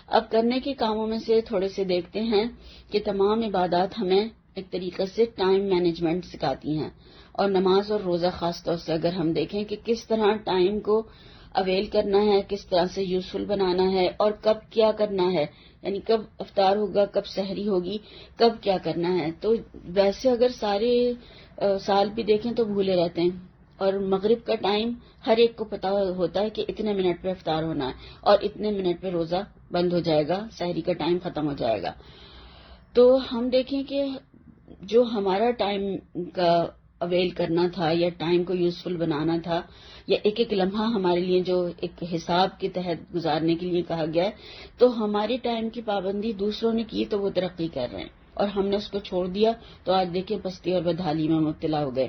اب کرنے کے کاموں میں سے تھوڑے سے دیکھتے ہیں کہ تمام عبادات ہمیں ایک طریقے سے ٹائم مینجمنٹ سکھاتی ہیں، اور نماز اور روزہ خاص طور سے اگر ہم دیکھیں کہ کس طرح ٹائم کو اویل کرنا ہے، کس طرح سے یوزفل بنانا ہے، اور کب کیا کرنا ہے، یعنی کب افطار ہوگا، کب سحری ہوگی، کب کیا کرنا ہے۔ تو ویسے اگر سارے سال بھی دیکھیں تو بھولے رہتے ہیں، اور مغرب کا ٹائم ہر ایک کو پتا ہوتا ہے کہ اتنے منٹ پہ افطار ہونا ہے اور اتنے منٹ پہ روزہ بند ہو جائے گا، سحری کا ٹائم ختم ہو جائے گا۔ تو ہم دیکھیں کہ جو ہمارا ٹائم کا اویل کرنا تھا یا ٹائم کو یوزفل بنانا تھا، یا ایک ایک لمحہ ہمارے لیے جو ایک حساب کے تحت گزارنے کے لیے کہا گیا ہے، تو ہمارے ٹائم کی پابندی دوسروں نے کی تو وہ ترقی کر رہے ہیں، اور ہم نے اس کو چھوڑ دیا تو آج دیکھیں پستی اور بدحالی میں مبتلا ہو گئے۔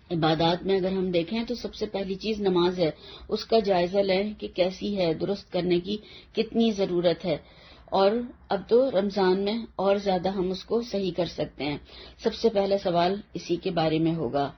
عبادات میں اگر ہم دیکھیں تو سب سے پہلی چیز نماز ہے، اس کا جائزہ لیں کہ کیسی ہے، درست کرنے کی کتنی ضرورت ہے، اور اب تو رمضان میں اور زیادہ ہم اس کو صحیح کر سکتے ہیں۔ سب سے پہلا سوال اسی کے بارے میں ہوگا۔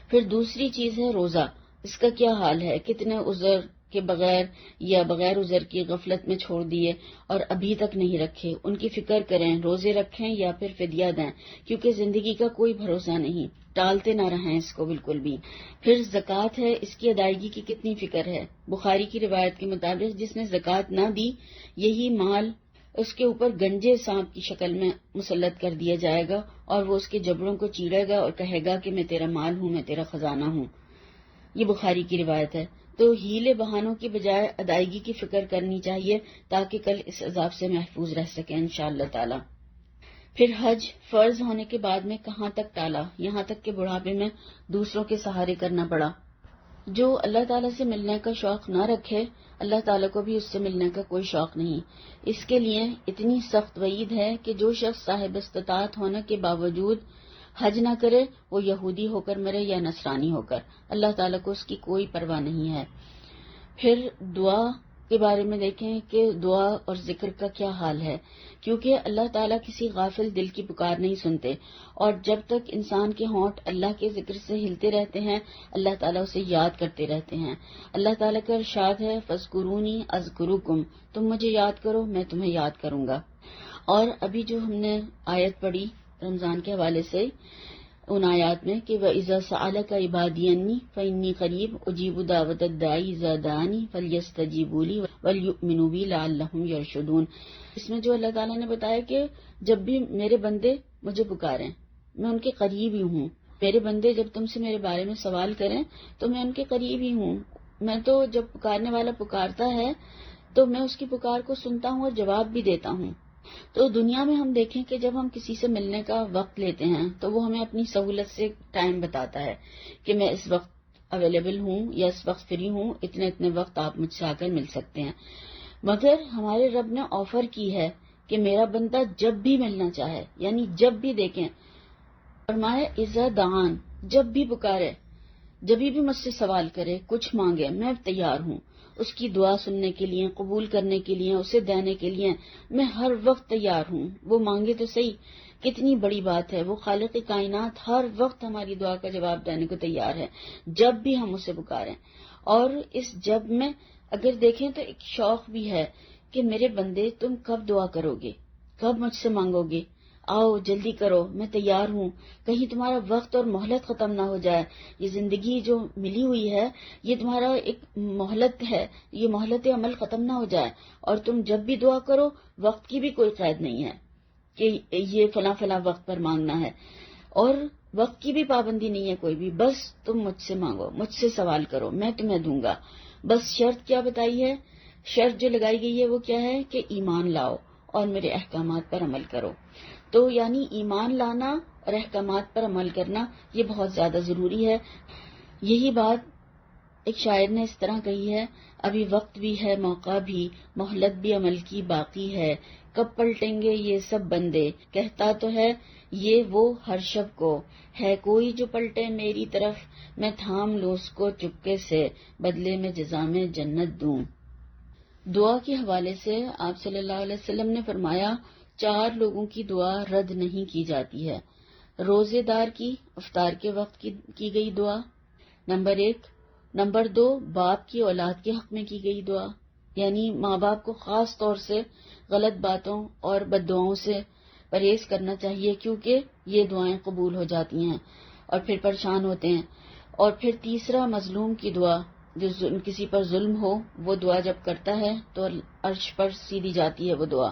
پھر دوسری چیز ہے روزہ، اس کا کیا حال ہے، کتنے عذر کہ بغیر عذر کی غفلت میں چھوڑ دیے اور ابھی تک نہیں رکھے، ان کی فکر کریں، روزے رکھیں یا پھر فدیہ دیں، کیونکہ زندگی کا کوئی بھروسہ نہیں، ٹالتے نہ رہیں اس کو بالکل بھی۔ پھر زکوٰۃ ہے، اس کی ادائیگی کی کتنی فکر ہے۔ بخاری کی روایت کے مطابق جس نے زکوٰۃ نہ دی، یہی مال اس کے اوپر گنجے سانپ کی شکل میں مسلط کر دیا جائے گا اور وہ اس کے جبڑوں کو چیرے گا اور کہے گا کہ میں تیرا مال ہوں، میں تیرا خزانہ ہوں۔ یہ بخاری کی روایت ہے۔ تو ہیلے بہانوں کی بجائے ادائیگی کی فکر کرنی چاہیے تاکہ کل اس عذاب سے محفوظ رہ سکیں انشاءاللہ تعالی۔ پھر حج فرض ہونے کے بعد میں کہاں تک ٹالا، یہاں تک کہ بڑھاپے میں دوسروں کے سہارے کرنا پڑا۔ جو اللہ تعالیٰ سے ملنے کا شوق نہ رکھے، اللہ تعالیٰ کو بھی اس سے ملنے کا کوئی شوق نہیں۔ اس کے لیے اتنی سخت وعید ہے کہ جو شخص صاحب استطاعت ہونے کے باوجود حج نہ کرے، وہ یہودی ہو کر مرے یا نصرانی ہو کر، اللہ تعالیٰ کو اس کی کوئی پرواہ نہیں ہے۔ پھر دعا کے بارے میں دیکھیں کہ دعا اور ذکر کا کیا حال ہے، کیونکہ اللہ تعالیٰ کسی غافل دل کی پکار نہیں سنتے، اور جب تک انسان کے ہونٹ اللہ کے ذکر سے ہلتے رہتے ہیں، اللہ تعالیٰ اسے یاد کرتے رہتے ہیں۔ اللہ تعالیٰ کا ارشاد ہے، فَاذْكُرُونِی أَذْكُرُکُم، تم مجھے یاد کرو میں تمہیں یاد کروں گا۔ اور ابھی جو ہم نے آیت پڑھی رمضان کے حوالے سے، ان آیات میں کہ وَإِذَا سَأَلَكَ عِبَادِي عَنِّی فَإِنِّی قَرِیبٌ أُجِیبُ دَعْوَةَ الدَّاعِی إِذَا دَعَانِ فَلْیَسْتَجِیبُوا لِی وَلْیُؤْمِنُوا بِی لَعَلَّهُمْ یرشدون۔ اس میں جو اللہ تعالیٰ نے بتایا کہ جب بھی میرے بندے مجھے پکاریں، میں ان کے قریب ہی ہوں۔ میرے بندے جب تم سے میرے بارے میں سوال کریں تو میں ان کے قریب ہی ہوں۔ میں تو جب پکارنے والا پکارتا ہے تو میں اس کی پکار کو سنتا ہوں اور جواب بھی دیتا ہوں۔ تو دنیا میں ہم دیکھیں کہ جب ہم کسی سے ملنے کا وقت لیتے ہیں تو وہ ہمیں اپنی سہولت سے ٹائم بتاتا ہے کہ میں اس وقت اویلیبل ہوں یا اس وقت فری ہوں، اتنے وقت آپ مجھ سے آ کر مل سکتے ہیں۔ مگر ہمارے رب نے آفر کی ہے کہ میرا بندہ جب بھی ملنا چاہے، یعنی جب بھی دیکھیں، فرمایا اذا دعان، جب بھی پکارے، جبھی بھی مجھ سے سوال کرے، کچھ مانگے، میں تیار ہوں اس کی دعا سننے کے لیے، قبول کرنے کے لیے، اسے دینے کے لیے میں ہر وقت تیار ہوں۔ وہ مانگے تو صحیح، کتنی بڑی بات ہے، وہ خالق کائنات ہر وقت ہماری دعا کا جواب دینے کو تیار ہے جب بھی ہم اسے پکاریں۔ اور اس جب میں اگر دیکھیں تو ایک شوق بھی ہے کہ میرے بندے تم کب دعا کرو گے، کب مجھ سے مانگو گے، آؤ جلدی کرو، میں تیار ہوں، کہیں تمہارا وقت اور مہلت ختم نہ ہو جائے۔ یہ زندگی جو ملی ہوئی ہے یہ تمہارا ایک مہلت ہے، یہ مہلت عمل ختم نہ ہو جائے، اور تم جب بھی دعا کرو وقت کی بھی کوئی قید نہیں ہے کہ یہ فلاں فلاں وقت پر مانگنا ہے، اور وقت کی بھی پابندی نہیں ہے کوئی بھی، بس تم مجھ سے مانگو، مجھ سے سوال کرو، میں تمہیں دوں گا۔ بس شرط کیا بتائی ہے، شرط جو لگائی گئی ہے وہ کیا ہے کہ ایمان لاؤ اور میرے احکامات پر عمل کرو۔ تو یعنی ایمان لانا اور احکامات پر عمل کرنا یہ بہت زیادہ ضروری ہے۔ یہی بات ایک شاعر نے اس طرح کہی ہے، ابھی وقت بھی ہے موقع بھی، مہلت بھی عمل کی باقی ہے، کب پلٹیں گے یہ سب بندے، کہتا تو ہے یہ وہ ہر شب کو، ہے کوئی جو پلٹے میری طرف، میں تھام لوں اس کو چپکے سے، بدلے میں جزا میں جنت دوں۔ دعا کے حوالے سے آپ صلی اللہ علیہ وسلم نے فرمایا 4 لوگوں کی دعا رد نہیں کی جاتی ہے۔ روزے دار کی افطار کے وقت کی گئی دعا، نمبر 1۔ نمبر 2، باپ کی اولاد کے حق میں کی گئی دعا، یعنی ماں باپ کو خاص طور سے غلط باتوں اور بد دعاؤں سے پرہیز کرنا چاہیے، کیونکہ یہ دعائیں قبول ہو جاتی ہیں اور پھر پریشان ہوتے ہیں۔ اور پھر تیسرا، مظلوم کی دعا، جو کسی پر ظلم ہو وہ دعا جب کرتا ہے تو عرش پر سیدھی جاتی ہے وہ دعا۔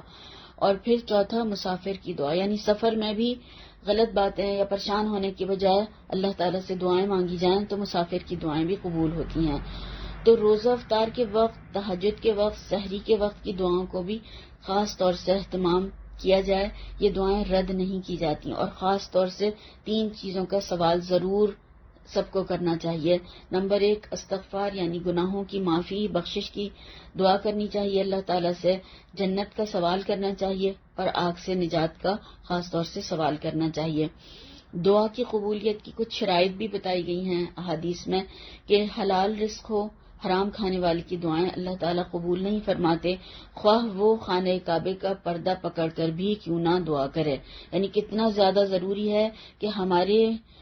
اور پھر چوتھا، مسافر کی دعا، یعنی سفر میں بھی غلط باتیں یا پریشان ہونے کی بجائے اللہ تعالیٰ سے دعائیں مانگی جائیں تو مسافر کی دعائیں بھی قبول ہوتی ہیں۔ تو روزہ افطار کے وقت، تہجد کے وقت، سحری کے وقت کی دعاؤں کو بھی خاص طور سے اہتمام کیا جائے، یہ دعائیں رد نہیں کی جاتی، اور خاص طور سے 3 چیزوں کا سوال ضرور سب کو کرنا چاہیے۔ نمبر 1، استغفار، یعنی گناہوں کی معافی بخشش کی دعا کرنی چاہیے اللہ تعالیٰ سے، جنت کا سوال کرنا چاہیے، اور آگ سے نجات کا خاص طور سے سوال کرنا چاہیے۔ دعا کی قبولیت کی کچھ شرائط بھی بتائی گئی ہیں احادیث میں کہ حلال رزق ہو، حرام کھانے والے کی دعائیں اللہ تعالیٰ قبول نہیں فرماتے، خواہ وہ خانہ کعبے کا پردہ پکڑ کر بھی کیوں نہ دعا کرے۔ یعنی کتنا زیادہ ضروری ہے کہ ہمارے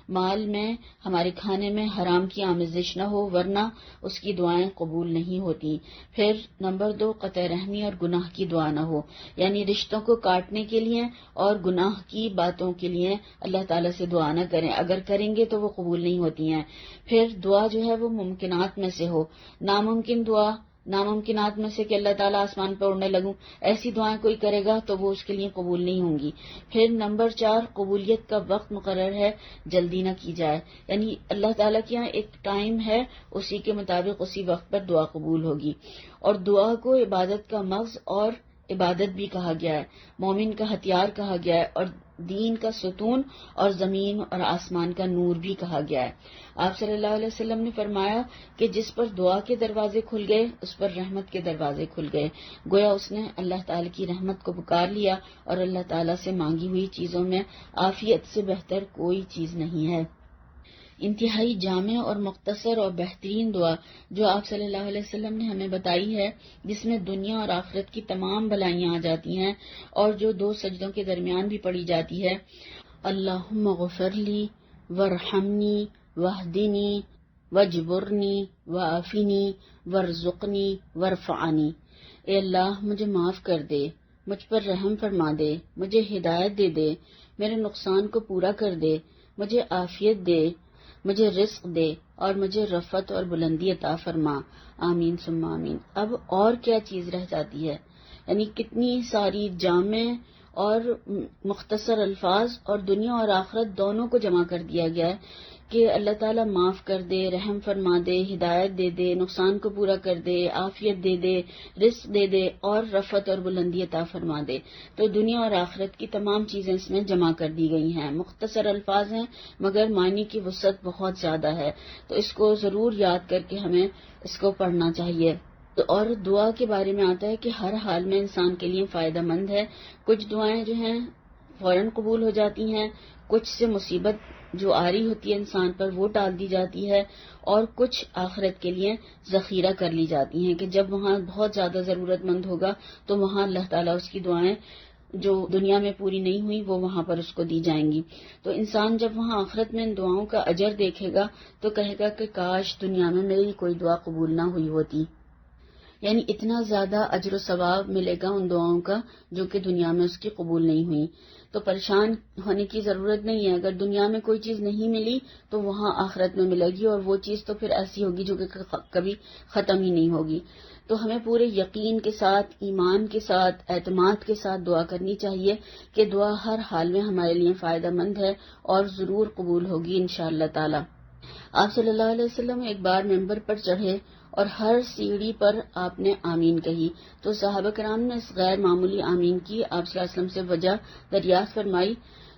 مال میں، ہمارے کھانے میں حرام کی آمیزش نہ ہو، ورنہ اس کی دعائیں قبول نہیں ہوتی۔ پھر نمبر 2، قطع رحمی اور گناہ کی دعا نہ ہو، یعنی رشتوں کو کاٹنے کے لیے اور گناہ کی باتوں کے لیے اللہ تعالیٰ سے دعا نہ کریں، اگر کریں گے تو وہ قبول نہیں ہوتی ہیں۔ پھر دعا جو ہے وہ ممکنات میں سے ہو، ناممکن دعا، ناممکنات میں سے کہ اللہ تعالیٰ آسمان پہ اڑنے لگوں، ایسی دعائیں کوئی کرے گا تو وہ اس کے لیے قبول نہیں ہوں گی۔ پھر نمبر 4، قبولیت کا وقت مقرر ہے، جلدی نہ کی جائے، یعنی اللہ تعالیٰ کے یہاں ایک ٹائم ہے، اسی کے مطابق اسی وقت پر دعا قبول ہوگی۔ اور دعا کو عبادت کا مغز اور عبادت بھی کہا گیا ہے، مومن کا ہتھیار کہا گیا ہے، اور دین کا ستون اور زمین اور آسمان کا نور بھی کہا گیا ہے۔ آپ صلی اللہ علیہ وسلم نے فرمایا کہ جس پر دعا کے دروازے کھل گئے اس پر رحمت کے دروازے کھل گئے، گویا اس نے اللہ تعالی کی رحمت کو پکار لیا، اور اللہ تعالی سے مانگی ہوئی چیزوں میں عافیت سے بہتر کوئی چیز نہیں ہے۔ انتہائی جامع اور مختصر اور بہترین دعا جو آپ صلی اللہ علیہ وسلم نے ہمیں بتائی ہے، جس میں دنیا اور آخرت کی تمام بھلائیاں آ جاتی ہیں، اور جو 2 سجدوں کے درمیان بھی پڑھی جاتی ہے، اللہم اغفر لی وارحمنی واہدنی واجبرنی وعافنی وارزقنی وارفعنی۔ اے اللہ مجھے معاف کر دے، مجھ پر رحم فرما دے، مجھے ہدایت دے دے، میرے نقصان کو پورا کر دے، مجھے عافیت دے، مجھے رزق دے، اور مجھے رفعت اور بلندی عطا فرما، آمین ثم آمین۔ اب اور کیا چیز رہ جاتی ہے؟ یعنی کتنی ساری جامع اور مختصر الفاظ، اور دنیا اور آخرت دونوں کو جمع کر دیا گیا ہے کہ اللہ تعالیٰ معاف کر دے، رحم فرما دے، ہدایت دے دے، نقصان کو پورا کر دے، عافیت دے دے، رزق دے دے، اور رفعت اور بلندی عطا فرما دے۔ تو دنیا اور آخرت کی تمام چیزیں اس میں جمع کر دی گئی ہیں، مختصر الفاظ ہیں مگر معنی کی وسعت بہت زیادہ ہے، تو اس کو ضرور یاد کر کے ہمیں اس کو پڑھنا چاہیے۔ اور دعا کے بارے میں آتا ہے کہ ہر حال میں انسان کے لیے فائدہ مند ہے، کچھ دعائیں جو ہیں فوراً قبول ہو جاتی ہیں، کچھ سے مصیبت جو آ رہی ہوتی ہے انسان پر وہ ٹال دی جاتی ہے، اور کچھ آخرت کے لیے ذخیرہ کر لی جاتی ہیں کہ جب وہاں بہت زیادہ ضرورت مند ہوگا تو وہاں اللہ تعالیٰ اس کی دعائیں جو دنیا میں پوری نہیں ہوئی وہ وہاں پر اس کو دی جائیں گی۔ تو انسان جب وہاں آخرت میں ان دعاؤں کا اجر دیکھے گا تو کہے گا کہ کاش دنیا میں میری کوئی دعا قبول نہ ہوئی ہوتی، یعنی اتنا زیادہ اجر و ثواب ملے گا ان دعاؤں کا جو کہ دنیا میں اس کی قبول نہیں ہوئی۔ تو پریشان ہونے کی ضرورت نہیں ہے، اگر دنیا میں کوئی چیز نہیں ملی تو وہاں آخرت میں ملے گی، اور وہ چیز تو پھر ایسی ہوگی جو کہ کبھی ختم ہی نہیں ہوگی۔ تو ہمیں پورے یقین کے ساتھ، ایمان کے ساتھ، اعتماد کے ساتھ دعا کرنی چاہیے کہ دعا ہر حال میں ہمارے لیے فائدہ مند ہے اور ضرور قبول ہوگی انشاءاللہ تعالی۔ آپ صلی اللہ علیہ وسلم ایک بار ممبر پر چڑھے اور ہر سیڑھی پر آپ نے آمین کہی، تو صحابہ کرام نے اس غیر معمولی آمین کی آپ صلی اللہ علیہ وسلم سے وجہ دریافت فرمائی،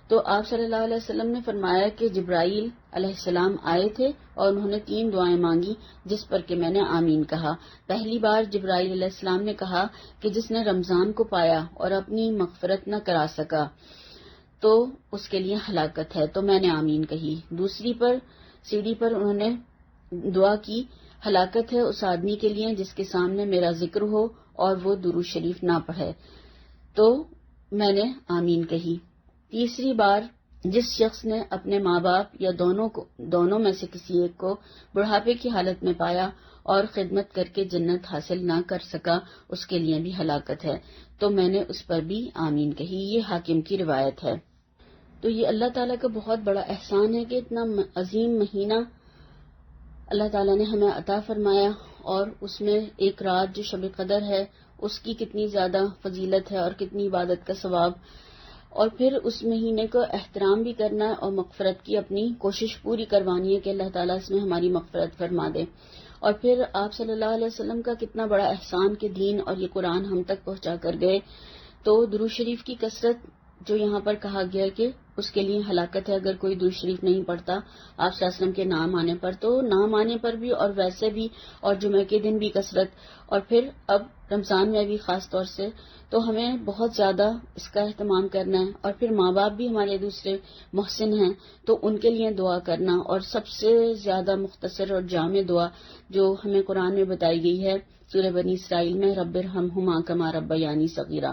تو آپ صلی اللہ علیہ وسلم نے فرمایا کہ جبرائیل علیہ السلام آئے تھے اور انہوں نے 3 دعائیں مانگی جس پر کہ میں نے آمین کہا۔ پہلی بار جبرائیل علیہ السلام نے کہا کہ جس نے رمضان کو پایا اور اپنی مغفرت نہ کرا سکا تو اس کے لیے ہلاکت ہے، تو میں نے آمین کہی۔ دوسری سیڑھی پر انہوں نے دعا کی، ہلاکت ہے اس آدمی کے لیے جس کے سامنے میرا ذکر ہو اور وہ درود شریف نہ پڑھے، تو میں نے آمین کہی۔ تیسری بار جس شخص نے اپنے ماں باپ یا دونوں میں سے کسی ایک کو بڑھاپے کی حالت میں پایا اور خدمت کر کے جنت حاصل نہ کر سکا اس کے لیے بھی ہلاکت ہے، تو میں نے اس پر بھی آمین کہی۔ یہ حاکم کی روایت ہے۔ تو یہ اللہ تعالیٰ کا بہت بڑا احسان ہے کہ اتنا عظیم مہینہ اللہ تعالیٰ نے ہمیں عطا فرمایا، اور اس میں ایک رات جو شب قدر ہے اس کی کتنی زیادہ فضیلت ہے اور کتنی عبادت کا ثواب، اور پھر اس مہینے کو احترام بھی کرنا ہے اور مغفرت کی اپنی کوشش پوری کروانی ہے کہ اللہ تعالیٰ اس میں ہماری مغفرت فرما دے۔ اور پھر آپ صلی اللہ علیہ وسلم کا کتنا بڑا احسان کہ دین اور یہ قرآن ہم تک پہنچا کر گئے۔ تو درود شریف کی کثرت جو یہاں پر کہا گیا کہ اس کے لیے ہلاکت ہے اگر کوئی درود شریف نہیں پڑھتا آپ صلی اللہ علیہ وسلم کے نام آنے پر، تو نام آنے پر بھی اور ویسے بھی، اور جمعہ کے دن بھی کثرت، اور پھر اب رمضان میں بھی خاص طور سے، تو ہمیں بہت زیادہ اس کا اہتمام کرنا ہے۔ اور پھر ماں باپ بھی ہمارے دوسرے محسن ہیں تو ان کے لیے دعا کرنا، اور سب سے زیادہ مختصر اور جامع دعا جو ہمیں قرآن میں بتائی گئی ہے سورہ بنی اسرائیل میں، رب ارحمہما کما ربیانی صغیرا،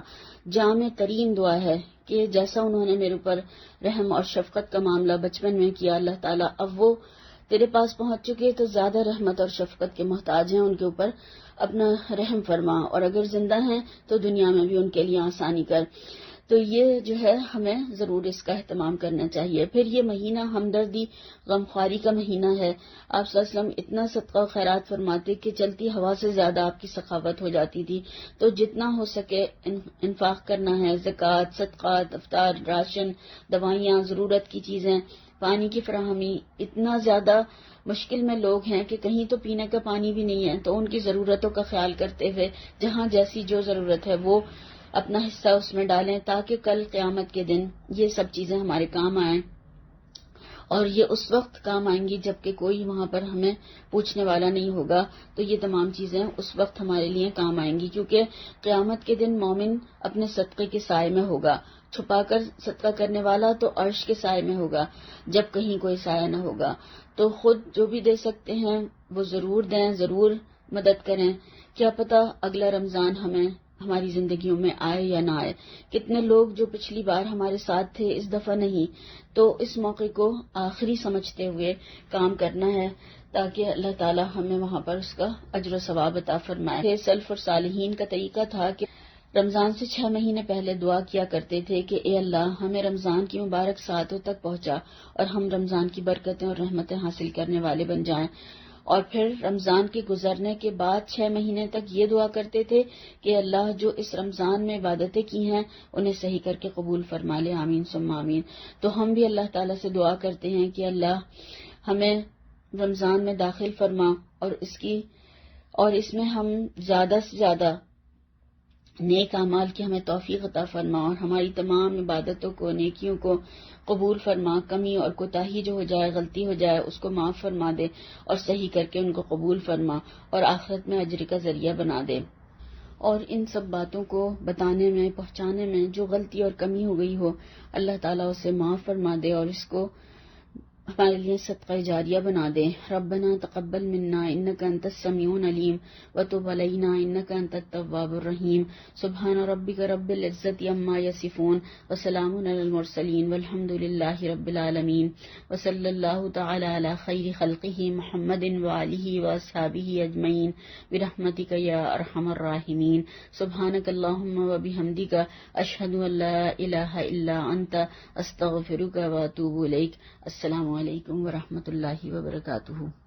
جامع ترین دعا ہے کہ جیسا انہوں نے میرے اوپر رحم اور شفقت کا معاملہ بچپن میں کیا، اللہ تعالیٰ اب وہ تیرے پاس پہنچ چکے تو زیادہ رحمت اور شفقت کے محتاج ہیں، ان کے اوپر اپنا رحم فرما، اور اگر زندہ ہیں تو دنیا میں بھی ان کے لیے آسانی کر۔ تو یہ جو ہے ہمیں ضرور اس کا اہتمام کرنا چاہیے۔ پھر یہ مہینہ ہمدردی غمخواری کا مہینہ ہے۔ آپ صلی اللہ علیہ وسلم اتنا صدقہ و خیرات فرماتے کہ چلتی ہوا سے زیادہ آپ کی سخاوت ہو جاتی تھی، تو جتنا ہو سکے انفاق کرنا ہے، زکوٰۃ، صدقات، افطار، راشن، دوائیاں، ضرورت کی چیزیں، پانی کی فراہمی۔ اتنا زیادہ مشکل میں لوگ ہیں کہ کہیں تو پینے کا پانی بھی نہیں ہے، تو ان کی ضرورتوں کا خیال کرتے ہوئے جہاں جیسی جو ضرورت ہے وہ اپنا حصہ اس میں ڈالیں، تاکہ کل قیامت کے دن یہ سب چیزیں ہمارے کام آئیں، اور یہ اس وقت کام آئیں گی جبکہ کوئی وہاں پر ہمیں پوچھنے والا نہیں ہوگا، تو یہ تمام چیزیں اس وقت ہمارے لیے کام آئیں گی، کیونکہ قیامت کے دن مومن اپنے صدقے کے سائے میں ہوگا، چھپا کر صدقہ کرنے والا تو عرش کے سائے میں ہوگا جب کہیں کوئی سایہ نہ ہوگا۔ تو خود جو بھی دے سکتے ہیں وہ ضرور دیں، ضرور مدد کریں، کیا پتہ اگلا رمضان ہماری زندگیوں میں آئے یا نہ آئے۔ کتنے لوگ جو پچھلی بار ہمارے ساتھ تھے اس دفعہ نہیں، تو اس موقع کو آخری سمجھتے ہوئے کام کرنا ہے تاکہ اللہ تعالی ہمیں وہاں پر اس کا اجر و ثواب عطا فرمائے۔ سلف اور صالحین کا طریقہ تھا کہ رمضان سے 6 مہینے پہلے دعا کیا کرتے تھے کہ اے اللہ ہمیں رمضان کی مبارک ساعتوں تک پہنچا اور ہم رمضان کی برکتیں اور رحمتیں حاصل کرنے والے بن جائیں۔ اور پھر رمضان کے گزرنے کے بعد 6 مہینے تک یہ دعا کرتے تھے کہ اللہ جو اس رمضان میں عبادتیں کی ہیں انہیں صحیح کر کے قبول فرما لے، آمین ثم آمین۔ تو ہم بھی اللہ تعالیٰ سے دعا کرتے ہیں کہ اللہ ہمیں رمضان میں داخل فرما اور اس میں ہم زیادہ سے زیادہ نیک اعمال کی ہمیں توفیق عطا فرما، اور ہماری تمام عبادتوں کو، نیکیوں کو قبول فرما، کمی اور کوتاہی جو ہو جائے، غلطی ہو جائے اس کو معاف فرما دے اور صحیح کر کے ان کو قبول فرما اور آخرت میں اجر کا ذریعہ بنا دے۔ اور ان سب باتوں کو بتانے میں، پہنچانے میں جو غلطی اور کمی ہو گئی ہو اللہ تعالیٰ اسے معاف فرما دے اور اس کو ہمارے لیے صدقہ جاریہ بنا دے۔ ربنا تقبل منا انک انت السمیع العلیم وتب علینا انک انت التواب الرحیم۔ سبحان ربک رب العزت عما یصفون وسلام علی المرسلین والحمد للہ رب العالمین، وصلی اللہ تعالی علی خیر خلقہ محمد وآلہ واصحابہ اجمعین برحمتک یا ارحم الراحمین۔ سبحانک اللہم وبحمدک اشہد ان لا الہ الا انت استغفرک واتوب الیک۔ السلام علیکم ورحمۃ اللہ وبرکاتہ۔